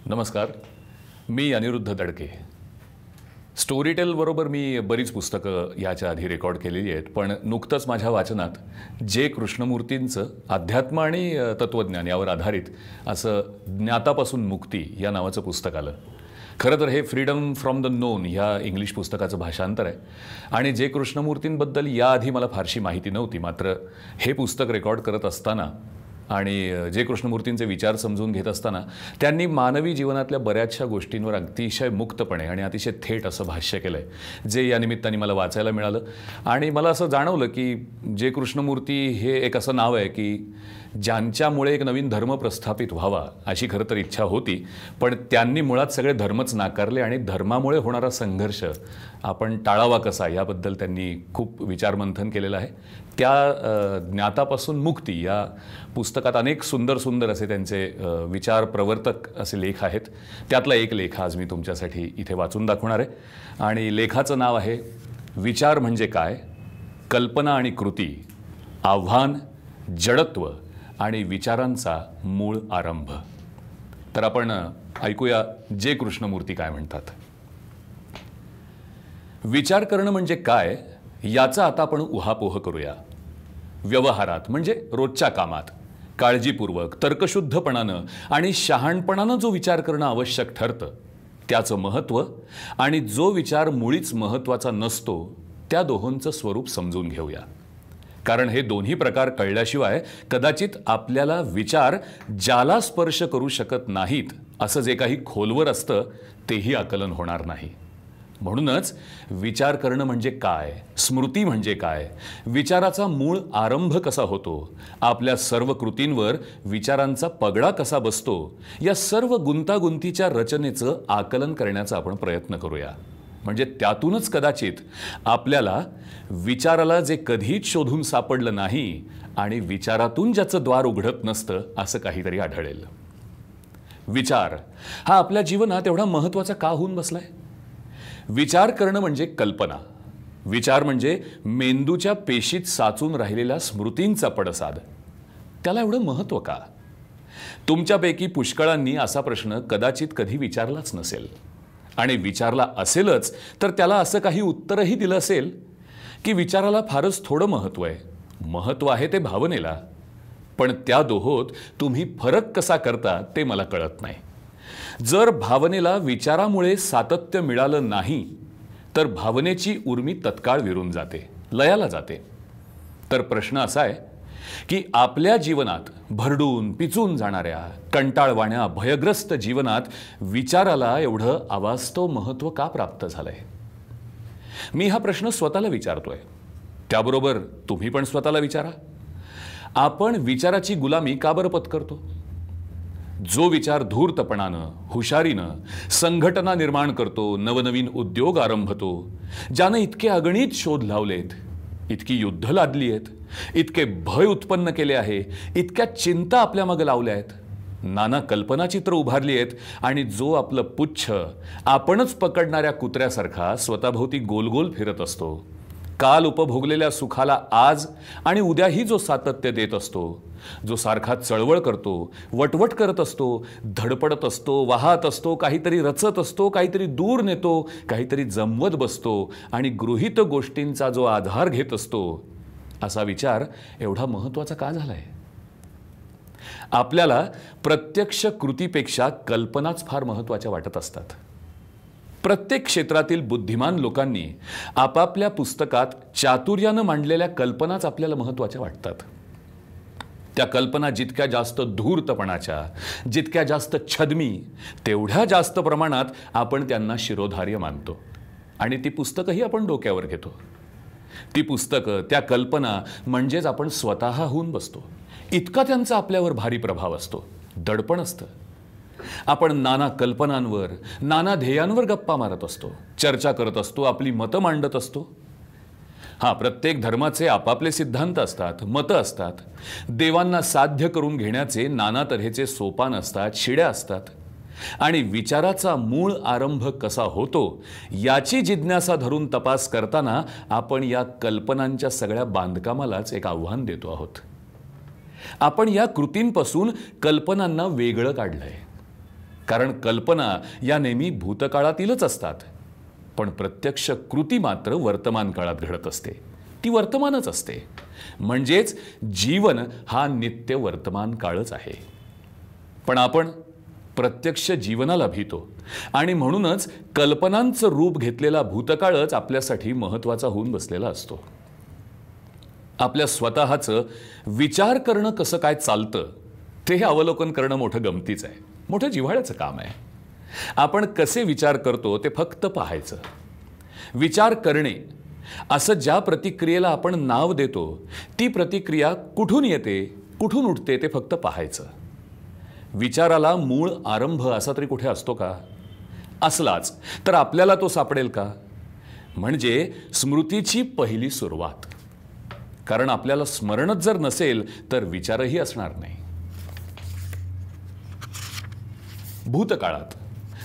नमस्कार. मी अनिरुद्ध दडके. स्टोरीटेल बरोबर मी बरीच पुस्तकं याच्या आधी रेकॉर्ड केलेली आहेत, पण नुकतंच माझ्या वाचनात जे कृष्णमूर्तींचं अध्यात्म आणि तत्वज्ञान यावर आधारित असं ज्ञातापासून मुक्ती या नावाचं पुस्तक आलं. खरं तर हे फ्रीडम फ्रॉम द नोन ह्या इंग्लिश पुस्तकाचं भाषांतर आहे आणि जे कृष्णमूर्तींबद्दल याआधी मला फारशी माहिती नव्हती. मात्र हे पुस्तक रेकॉर्ड करत असताना आणि जे कृष्णमूर्तींचे विचार समजून घेत असताना त्यांनी मानवी जीवनातल्या बऱ्याचशा गोष्टींवर अतिशय मुक्तपणे आणि अतिशय थेट असं भाष्य केलं आहे, जे या निमित्ताने मला वाचायला मिळालं. आणि मला असं जाणवलं की जे कृष्णमूर्ती हे एक असं नाव आहे की ज्यांच्यामुळे एक नवीन धर्म प्रस्थापित व्हावा अशी खरं तर इच्छा होती, पण त्यांनी मुळात सगळे धर्मच नाकारले आणि धर्मामुळे होणारा संघर्ष आपण टाळावा कसा याबद्दल त्यांनी खूप विचारमंथन केलेलं आहे. त्या ज्ञातापासून मुक्ती या पुस्तकात अनेक सुंदर सुंदर असे त्यांचे विचार प्रवर्तक असे लेख आहेत. त्यातला एक लेख आज मी तुमच्यासाठी इथे वाचून दाखवणार आहे आणि लेखाचं नाव आहे विचार म्हणजे काय, कल्पना आणि कृती, आव्हान, जडत्व आणि विचारांचा मूळ आरंभ. तर आपण ऐकूया जे कृष्णमूर्ती काय म्हणतात. विचार करणं म्हणजे काय याचा आता आपण उहापोह करूया. व्यवहारात म्हणजे रोजच्या कामात काळजीपूर्वक, तर्कशुद्धपणानं आणि शहाणपणानं जो विचार करणं आवश्यक ठरतं त्याचं महत्त्व आणि जो विचार मुळीच महत्त्वाचा नसतो त्या दोहोंचं स्वरूप समजून घेऊया. कारण हे दोन्ही प्रकार कळल्याशिवाय कदाचित आपल्याला विचार ज्याला स्पर्श करू शकत नाहीत असं जे काही खोलवर असतं तेही आकलन होणार नाही. म्हणूनच विचार करणं म्हणजे काय, स्मृती म्हणजे काय, विचाराचा मूळ आरंभ कसा होतो, आपल्या सर्व कृतींवर विचारांचा पगडा कसा बसतो, या सर्व गुंतागुंतीच्या रचनेचं आकलन करण्याचा आपण प्रयत्न करूया. म्हणजे त्यातूनच कदाचित आपल्याला विचाराला जे कधीच शोधून सापडलं नाही आणि विचारातून ज्याचं द्वार उघडत नसतं असं काहीतरी आढळेल. विचार हा आपल्या जीवनात एवढा महत्त्वाचा का होऊन बसलाय? विचार करणं म्हणजे कल्पना. विचार म्हणजे मेंदूच्या पेशीत साचून राहिलेल्या स्मृतींचा पडसाद. त्याला एवढं महत्त्व का? तुमच्यापैकी पुष्कळांनी असा प्रश्न कदाचित कधी विचारलाच नसेल आणि विचारला असेलच तर त्याला असं काही उत्तरही दिलं असेल की विचाराला फारच थोडं महत्त्व आहे. महत्त्व आहे ते भावनेला, पण त्या दोहोत तुम्ही फरक कसा करता ते मला कळत नाही. जर भावनेला विचारामुळे सातत्य मिळालं नाही तर भावनेची उर्मी तत्काळ विरून जाते, लयाला जाते. तर प्रश्न असा आहे की आपल्या जीवनात भरडून पिचून जाणाऱ्या कंटाळवाण्या भयग्रस्त जीवनात विचाराला एवढं अवास्तव महत्त्व का प्राप्त झालंय? मी हा प्रश्न स्वतःला विचारतोय. त्याबरोबर तुम्ही पण स्वतःला विचारा, आपण विचाराची गुलामी का बरं पत्करतो? जो विचार धूर्तपणानं, हुशारीनं संघटना निर्माण करतो, नवनवीन उद्योग आरंभतो, ज्यानं इतके अगणित शोध लावलेत, इतकी युद्ध लादली आहेत, इतके भय उत्पन्न केले आहे, इतक्या चिंता आपल्या मागे लावल्या आहेत, नाना कल्पनाचित्र उभारली आहेत आणि जो आपलं पुच्छ आपणच पकडणाऱ्या कुत्र्यासारखा स्वतःभोवती गोलगोल फिरत असतो, काल उपभोगलेल्या सुखाला आज आणि उद्याही जो सातत्य देत असतो, जो सारखा चळवळ करतो, वटवट करत असतो, धडपडत असतो, वाहत असतो, काहीतरी रचत असतो, काहीतरी दूर नेतो, काहीतरी जमवत बसतो आणि गृहीत गोष्टींचा जो आधार घेत असतो, असा विचार एवढा महत्त्वाचा का झालाय? आपल्याला प्रत्यक्ष कृतीपेक्षा कल्पनाच फार महत्त्वाच्या वाटत असतात. प्रत्येक क्षेत्रातील बुद्धिमान लोकांनी आपापल्या पुस्तकात चातुर्यानं मांडलेल्या कल्पनाच आपल्याला महत्त्वाच्या वाटतात. त्या कल्पना जितक्या जास्त धूर्तपणाच्या, जितक्या जास्त छद्मी, तेवढ्या जास्त प्रमाणात आपण त्यांना शिरोधार्य मानतो आणि ती पुस्तकंही आपण डोक्यावर घेतो. ती पुस्तकं, त्या कल्पना म्हणजेच आपण स्वतः होऊन बसतो. इतका त्यांचा आपल्यावर भारी प्रभाव असतो, दडपण असतं. आपण नाना कल्पनांवर, नाना ध्येयांवर गप्पा मारत असतो, चर्चा करत असतो, आपली मतं मांडत असतो. प्रत्येक धर्माचे आपापले सिद्धांत असतात, मतं असतात, देवांना साध्य करून घेण्याचे नाना तऱ्हेचे सोपान असतात, शिड्या असतात आणि विचाराचा मूळ आरंभ कसा होतो याची जिज्ञासा धरून तपास करताना आपण या कल्पनांच्या सगळ्या बांधकामालाच एक आव्हान देतो आहोत. आपण या कृतींपासून कल्पनांना वेगळं काढलंय. कारण कल्पना या नेहमी भूतकाळातीलच असतात, पण प्रत्यक्ष कृती मात्र वर्तमान काळात घडत असते. ती वर्तमानच असते. म्हणजेच जीवन हा नित्य वर्तमान काळच आहे. पण आपण प्रत्यक्ष जीवनाला भीतो आणि म्हणूनच कल्पनांचं रूप घेतलेला भूतकाळच आपल्यासाठी महत्त्वाचा होऊन बसलेला असतो. आपल्या स्वतःचं विचार करणं कसं काय चालतं ते अवलोकन करणं मोठं गमतीचं आहे, मोठं जिव्हाळ्याचं काम आहे. आपण कसे विचार करतो ते फक्त पाहायचं. विचार करणे असं ज्या प्रतिक्रियेला आपण नाव देतो ती प्रतिक्रिया कुठून येते, कुठून उठते ते फक्त पाहायचं. विचाराला मूळ आरंभ असा तरी कुठे असतो का? असलाच तर आपल्याला तो सापडेल का? म्हणजे स्मृतीची पहिली सुरुवात. कारण आपल्याला स्मरणच जर नसेल तर विचारही असणार नाही. भूतकाळात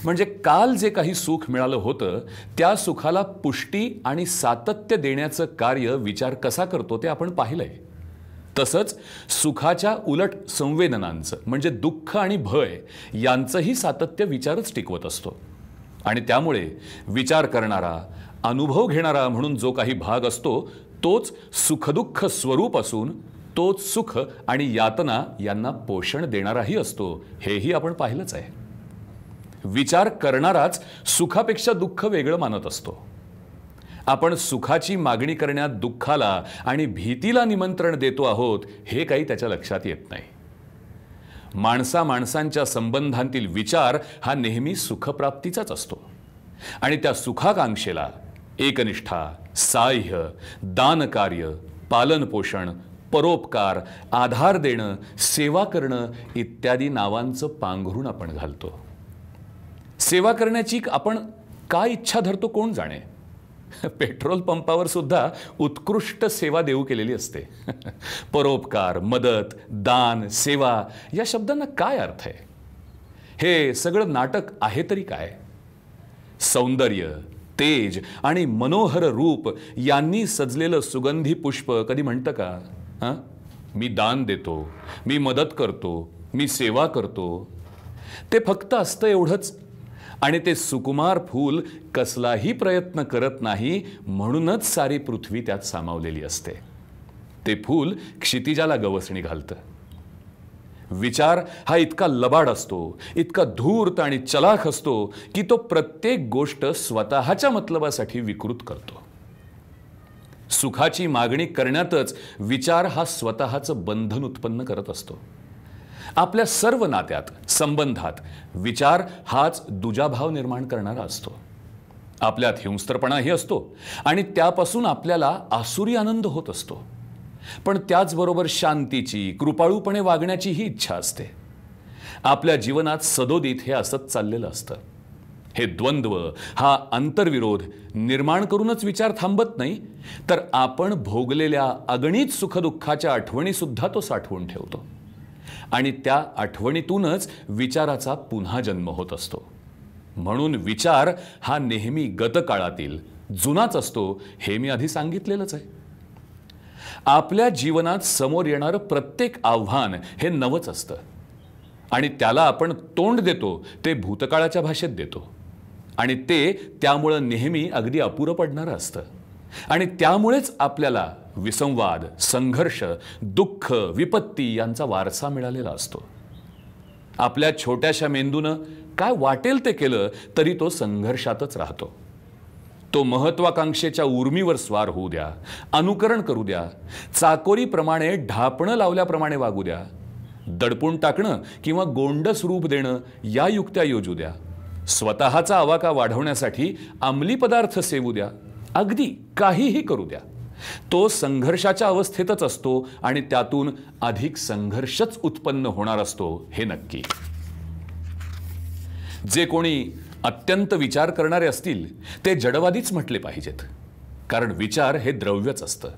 म्हणजे काल जे काही सुख मिळालं होतं त्या सुखाला पुष्टी आणि सातत्य देण्याचं कार्य विचार कसा करतो ते आपण पाहिलंय. तसंच सुखाच्या उलट संवेदनांचं म्हणजे दुःख आणि भय यांचंही सातत्य विचारच टिकवत असतो. आणि त्यामुळे विचार करणारा, अनुभव घेणारा म्हणून जो काही भाग असतो तोच सुखदुःख स्वरूप असून तोच सुख आणि यातना यांना पोषण देणाराही असतो, हेही आपण पाहिलंच आहे. विचार करणाराच सुखापेक्षा दुःख वेगळं मानत असतो. आपण सुखाची मागणी करण्यात दुःखाला आणि भीतीला निमंत्रण देतो आहोत हे काही त्याच्या लक्षात येत नाही. माणसांच्या संबंधांतील विचार हा नेहमी सुखप्राप्तीचाच असतो आणि त्या सुखाकांक्षेला एकनिष्ठा, साह्य, दानकार्य, पालनपोषण, परोपकार, आधार देणं, सेवा करणं इत्यादी नावांचं पांघरून आपण घालतो. सेवा करण्याची आपण काय इच्छा धरतो कोण जाणे. पेट्रोल पंपावर सुद्धा उत्कृष्ट सेवा देऊ केलेली असते. परोपकार, मदत, दान, सेवा या शब्दांना काय अर्थ आहे? हे सगळं नाटक आहे तरी काय? सौंदर्य, तेज आणि मनोहर रूप यांनी सजलेलं सुगंधी पुष्प कधी म्हणतं का मी दान देतो, मी मदत करतो, मी सेवा करतो? ते फक्त असतं एवढंच. आणि ते सुकुमार फूल कसलाही प्रयत्न करत नाही म्हणूनच सारी पृथ्वी त्यात सामावलेली असते. ते फूल क्षितिजाला गवसणी घालतं. विचार हा इतका लबाड असतो, इतका धूर्त आणि चलाख असतो की तो प्रत्येक गोष्ट स्वतःच्या मतलबासाठी विकृत करतो. सुखाची मागणी करण्यातच विचार हा स्वतःचं बंधन उत्पन्न करत असतो. आपल्या सर्व नात्यात, संबंधात विचार हाच दुजाभाव निर्माण करणारा असतो. आपल्यात हिंस्त्रपणाही असतो आणि त्यापासून आपल्याला आसुरी आनंद होत असतो. पण त्याचबरोबर शांतीची, कृपाळूपणे वागण्याची ही इच्छा असते. आपल्या जीवनात सदोदित हे असत चाललेलं असतं. हे द्वंद्व, हा अंतर्विरोध निर्माण करूनच विचार थांबत नाही, तर आपण भोगलेल्या अगणित सुखदुःखाच्या आठवणी सुद्धा तो साठवून ठेवतो आणि त्या आठवणीतूनच विचाराचा पुन्हा जन्म होत असतो. म्हणून विचार हा नेहमी गतकाळातील जुनाच असतो हे मी आधी सांगितलेलंच आहे. आपल्या जीवनात समोर येणारं प्रत्येक आव्हान हे नवच असतं आणि त्याला आपण तोंड देतो ते भूतकाळाच्या भाषेत देतो आणि ते त्यामुळं नेहमी अगदी अपुरं पडणारं असतं आणि त्यामुळेच आपल्याला विसंवाद, संघर्ष, दुःख, विपत्ती यांचा वारसा मिळालेला असतो. आपल्या छोट्याशा मेंदूनं काय वाटेल ते केलं तरी तो संघर्षातच राहतो. तो महत्वाकांक्षेच्या उर्मीवर स्वार होऊ द्या, अनुकरण करू द्या, चाकोरीप्रमाणे ढापणं लावल्याप्रमाणे वागू द्या, दडपून टाकणं किंवा गोंडस रूप देणं या युक्त्या योजू द्या, स्वतःचा आवाका वाढवण्यासाठी अंमली पदार्थ सेवू द्या, अगदी काहीही करू द्या, तो संघर्षाच्या अवस्थेतच असतो आणि त्यातून अधिक संघर्षच उत्पन्न होणार असतो हे नक्की. जे कोणी अत्यंत विचार करणारे असतील ते जडवादीच म्हटले पाहिजेत, कारण विचार हे द्रव्यच असतं.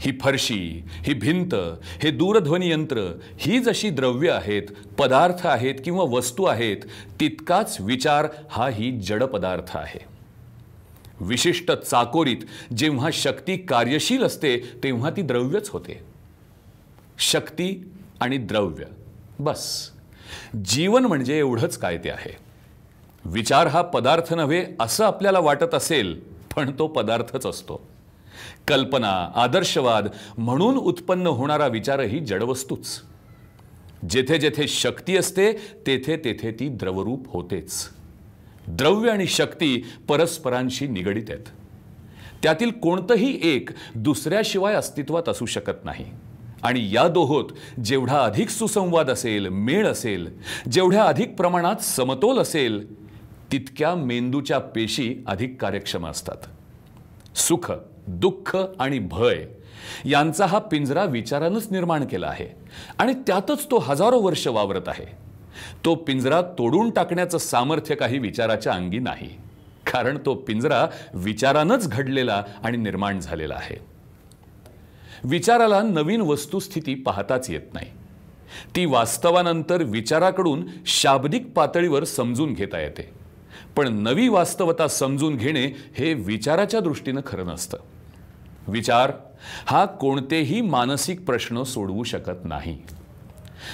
ही फरशी, ही भिंत, हे दूरध्वनी यंत्र ही जशी द्रव्य आहेत, पदार्थ आहेत किंवा वस्तू आहेत, तितकाच विचार हा ही जड पदार्थ आहे. विशिष्ट चाकोरीत जेव्हा शक्ती कार्यशील असते तेव्हा ती द्रव्यच होते. शक्ती आणि द्रव्य, बस जीवन म्हणजे एवढंच काय ते आहे. विचार हा पदार्थ नव्हे असं आपल्याला वाटत असेल, पण तो पदार्थच असतो. कल्पना, आदर्शवाद म्हणून उत्पन्न होणारा विचारही जडवस्तूच. जेथे जेथे शक्ती असते तेथे तेथे ती द्रवरूप होतेच. द्रव्य आणि शक्ती परस्परांशी निगडित आहेत. त्यातील कोणतंही एक दुसऱ्याशिवाय अस्तित्वात असू शकत नाही. आणि या दोहोत जेवढा अधिक सुसंवाद असेल, मेळ असेल, जेवढ्या अधिक प्रमाणात समतोल असेल, तितक्या मेंदूच्या पेशी अधिक कार्यक्षम असतात. सुख, दुःख आणि भय यांचा हा पिंजरा विचारानंच निर्माण केला आहे आणि त्यातच तो हजारो वर्ष वावरत आहे. तो पिंजरा तोडून टाकण्याचं सामर्थ्य काही विचाराच्या अंगी नाही, कारण तो पिंजरा विचारानंच घडलेला आणि निर्माण झालेला आहे. विचाराला नवीन वस्तुस्थिती पाहताच येत नाही. ती वास्तवानंतर विचाराकडून शाब्दिक पातळीवर समजून घेता येते. पण नवी वास्तवता समजून घेणे हे विचाराच्या दृष्टीनं खरं नसतं. विचार हा कोणतेही मानसिक प्रश्न सोडवू शकत नाही.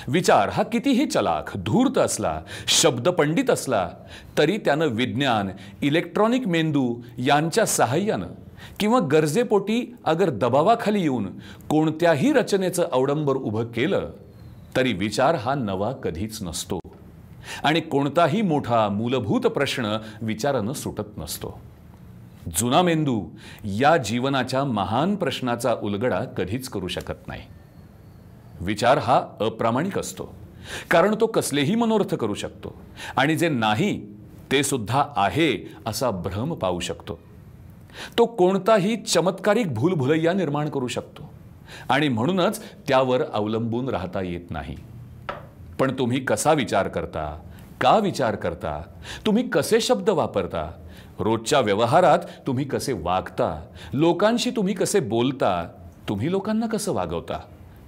विचार हा कितीही चलाख, धूर्त असला, शब्दपंडित असला, तरी त्यानं विज्ञान, इलेक्ट्रॉनिक मेंदू यांच्या सहाय्यानं किंवा गरजेपोटी अगर दबावाखाली येऊन कोणत्याही रचनेचं अवडंबर उभं केलं तरी विचार हा नवा कधीच नसतो आणि कोणताही मोठा मूलभूत प्रश्न विचारानं सुटत नसतो. जुना मेंदू या जीवनाच्या महान प्रश्नाचा उलगडा कधीच करू शकत नाही. विचार हा अप्रामाणिक असतो, कारण तो कसलेही मनोर्थ करू शकतो आणि जे नाही ते सुद्धा आहे असा भ्रम पाहू शकतो. तो कोणताही चमत्कारिक भूलभुलैया निर्माण करू शकतो आणि म्हणूनच त्यावर अवलंबून राहता येत नाही. पण तुम्ही कसा विचार करता, का विचार करता, तुम्ही कसे शब्द वापरता, रोजच्या व्यवहारात तुम्ही कसे वागता, लोकांशी तुम्ही कसे बोलता, तुम्ही लोकांना कसं वागवता,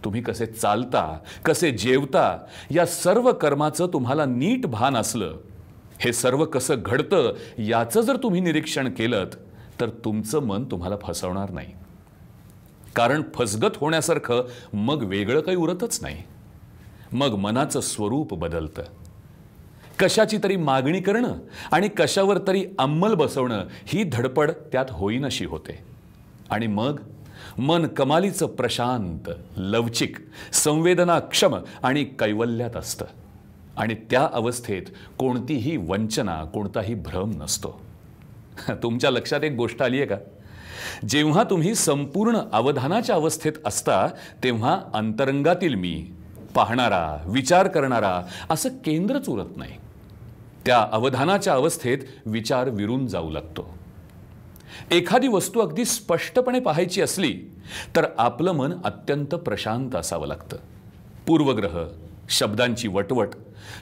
तुम्ही कसे चालता, कसे जेवता, या सर्व कर्माचं तुम्हाला नीट भान असलं, हे सर्व कसं घडतं याचं जर तुम्ही निरीक्षण केलंत तर तुमचं मन तुम्हाला फसवणार नाही. कारण फसगत होण्यासारखं मग वेगळं काही उरतच नाही. मग मनाचं स्वरूप बदलतं. कशाची तरी मागणी करणं आणि कशावर तरी अंमल बसवणं ही धडपड त्यात होईनशी होते. आणि मग मन कमालीचं प्रशांत, लवचिक, संवेदनाक्षम आणि कैवल्यात असतं. आणि त्या अवस्थेत कोणतीही वंचना, कोणताही भ्रम नसतो. तुमच्या लक्षात एक गोष्ट आली आहे का? जेव्हा तुम्ही संपूर्ण अवधानाच्या अवस्थेत असता तेव्हा अंतरंगातील मी, पाहणारा, विचार करणारा असं केंद्रच उरत नाही. त्या अवधानाच्या अवस्थेत विचार विरून जाऊ लागतो. एखादी वस्तू अगदी स्पष्टपणे पाहायची असली तर आपलं मन अत्यंत प्रशांत असावं लागतं. पूर्वग्रह, शब्दांची वटवट,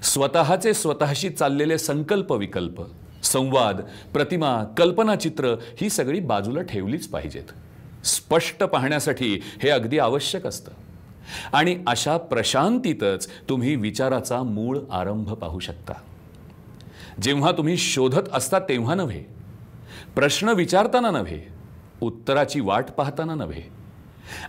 स्वतःचे स्वतःशी चाललेले संकल्प विकल्प, संवाद, प्रतिमा, कल्पनाचित्र ही सगळी बाजूला ठेवलीच पाहिजेत. स्पष्ट पाहण्यासाठी हे अगदी आवश्यक असतं. आणि अशा प्रशांतीतच तुम्ही विचाराचा मूळ आरंभ पाहू शकता. जेव्हा तुम्ही शोधत असता तेव्हा नव्हे, प्रश्न विचारताना नव्हे, उत्तराची वाट पाहताना नव्हे,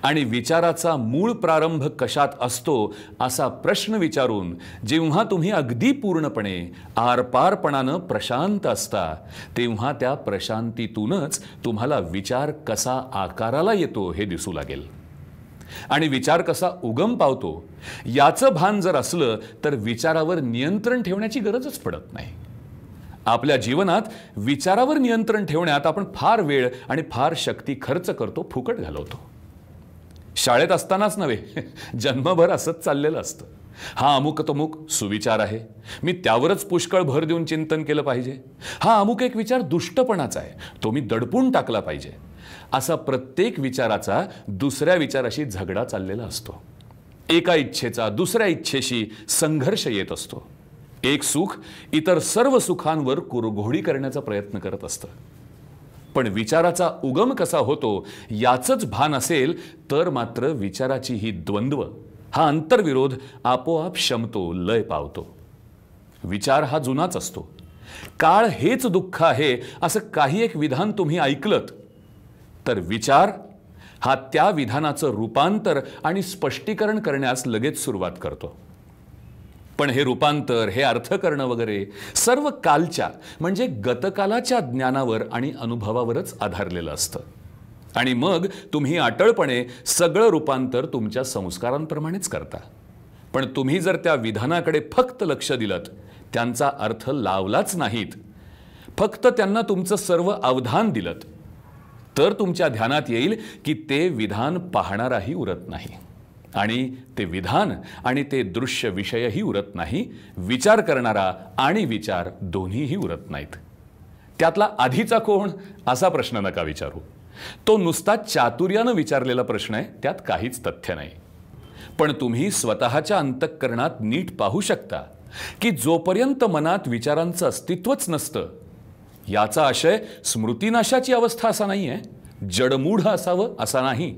आणि विचाराचा मूळ प्रारंभ कशात असतो असा प्रश्न विचारून जेव्हा तुम्ही अगदी पूर्णपणे आरपारपणानं प्रशांत असता तेव्हा त्या प्रशांतीतूनच तुम्हाला विचार कसा आकाराला येतो हे दिसू लागेल. आणि विचार कसा उगम पावतो याचं भान जर असलं तर विचारावर नियंत्रण ठेवण्याची गरजच पडत नाही. आपल्या जीवनात विचारावर नियंत्रण ठेवण्यात आपण फार वेळ आणि फार शक्ती खर्च करतो, फुकट घालवतो. शाळेत असतानाच नव्हे, जन्मभर असंच चाललेलं असतं. हा अमुक तमुक सुविचार आहे, मी त्यावरच पुष्कळ भर देऊन चिंतन केलं पाहिजे. हा अमुक एक विचार दुष्टपणाचा आहे, तो मी दडपून टाकला पाहिजे. असा प्रत्येक विचाराचा दुसऱ्या विचाराशी झगडा चाललेला असतो. एका इच्छेचा दुसऱ्या इच्छेशी संघर्ष येत असतो. एक सुख इतर सर्व सुखांवर कुरघोडी करण्याचा प्रयत्न करत असतं. पण विचाराचा उगम कसा होतो याचंच भान असेल तर मात्र विचाराची ही द्वंद्व, हा अंतर्विरोध आपोआप शमतो, लय पावतो. विचार हा जुनाच असतो. काळ हेच दुःख आहे असं काही एक विधान तुम्ही ऐकलत तर विचार हा त्या विधानाचं रूपांतर आणि स्पष्टीकरण करण्यास लगेच सुरुवात करतो. पण हे रूपांतर, हे अर्थकरण वगैरे सर्व कालच्या म्हणजे गतकालाच्या ज्ञानावर आणि अनुभवावरच आधारलेलं असतं. आणि मग तुम्ही अटळपणे सगळं रूपांतर तुमच्या संस्कारांप्रमाणेच करता. पण तुम्ही जर त्या विधानाकडे फक्त लक्ष दिलत, त्यांचा अर्थ लावलाच नाहीत, फक्त त्यांना तुमचं सर्व अवधान दिलत, तर तुमच्या ध्यानात येईल की ते विधान पाहणाराही उरत नाही, आणि ते विधान आणि ते दृश्य विषयही उरत नाही, विचार करणारा आणि विचार दोन्हीही उरत नाहीत. त्यातला आधीचा कोण असा प्रश्न नका विचारू. तो नुसता चातुर्यानं विचारलेला प्रश्न आहे, त्यात काहीच तथ्य नाही. पण तुम्ही स्वतःच्या अंतःकरणात नीट पाहू शकता की जोपर्यंत मनात विचारांचं अस्तित्वच नसतं, याचा आशय स्मृतिनाशाची अवस्था असा नाहीये, जडमूढ असावं असा नाही,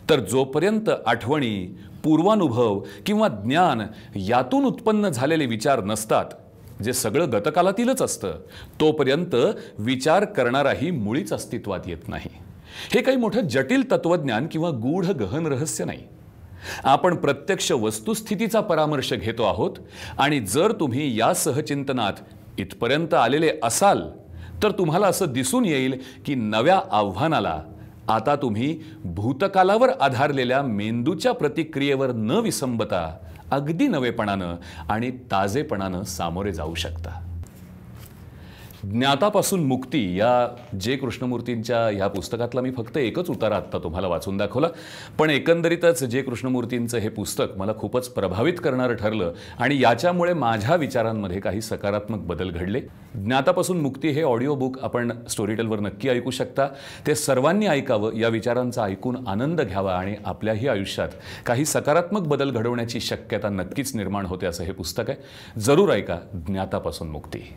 तर जोपर्यंत आठवणी, पूर्वानुभव किंवा ज्ञान यातून उत्पन्न झालेले विचार नसतात, जे सगळं गतकालातीलच असतं, तोपर्यंत विचार करणाराही मुळीच अस्तित्वात येत नाही. हे काही मोठं जटिल तत्वज्ञान किंवा गूढ गहन रहस्य नाही. आपण प्रत्यक्ष वस्तुस्थितीचा परामर्श घेतो आहोत, आणि जर तुम्ही या सहचिंतनात इथपर्यंत आलेले असाल तर तुम्हाला असं दिसून येईल की नव्या आव्हानाला आता तुम्ही भूतकालावर आधारलेल्या मेंदूच्या प्रतिक्रियेवर न विसंबता अगदी नवेपणानं आणि ताजेपणानं सामोरे जाऊ शकता. ज्ञातापासून मुक्ती या जे कृष्णमूर्तींच्या ह्या पुस्तकातला मी फक्त एकच उतारा आत्ता तुम्हाला वाचून दाखवला, पण एकंदरीतच जे कृष्णमूर्तींचं हे पुस्तक मला खूपच प्रभावित करणारं ठरलं, आणि याच्यामुळे माझ्या विचारांमध्ये काही सकारात्मक बदल घडले. ज्ञातापासून मुक्ती हे ऑडिओ बुक आपण स्टोरीटेलवर नक्की ऐकू शकता. ते सर्वांनी ऐकावं, या विचारांचा ऐकून आनंद घ्यावा, आणि आपल्याही आयुष्यात काही सकारात्मक बदल घडवण्याची शक्यता नक्कीच निर्माण होते असं हे पुस्तक आहे. जरूर ऐका ज्ञातापासून मुक्ती.